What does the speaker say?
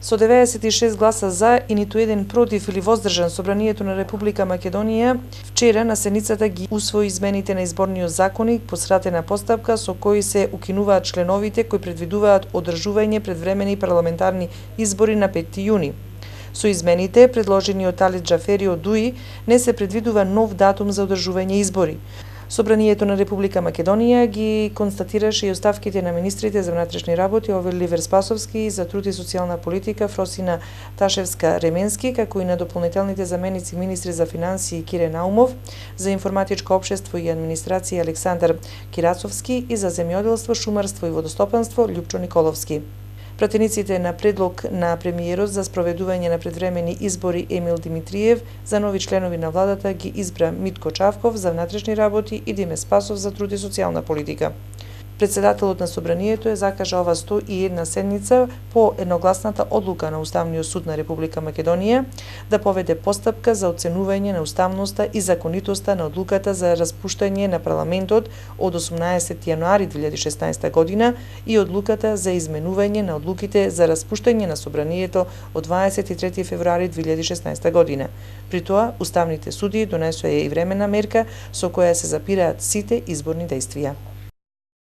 Со 96 гласа за и ниту еден против или воздржан, Собранието на Република Македонија вчера на седницата ги усвои измените на изборниот законник по скратена постапка со кои се укинуваат членовите кои предвидуваат одржување предвремени парламентарни избори на 5 јуни. Со измените, предложени од Талит Џафери од ДУИ, не се предвидува нов датум за одржување избори. Собранието на Република Македонија ги констатираше и оставките на министрите за внатрешни работи Оливер Спасовски и за труд и социјална политика Фросина Ташевска-Ременски, како и на дополнителните заменици министри за финансии Кире Наумов, за информатичко општество и администрација Александар Кирацовски и за земјоделство, шумарство и водостопанство Љупчо Николовски. Пратениците на предлог на премиерот за спроведување на предвремени избори Емил Димитриев за нови членови на владата ги избра Митко Чавков за внатрешни работи и Диме Спасов за труд и социјална политика. Председателот на Собранието е закажа ова 101 седница по едногласната одлука на Уставниот суд на Република Македонија да поведе постапка за оценување на уставноста и законитоста на одлуката за распуштање на парламентот од 18 јануари 2016 година и одлуката за изменување на одлуките за распуштање на Собранието од 23 февруари 2016 година. При тоа, уставните судии донесоа и временна мерка со која се запираат сите изборни дејствија.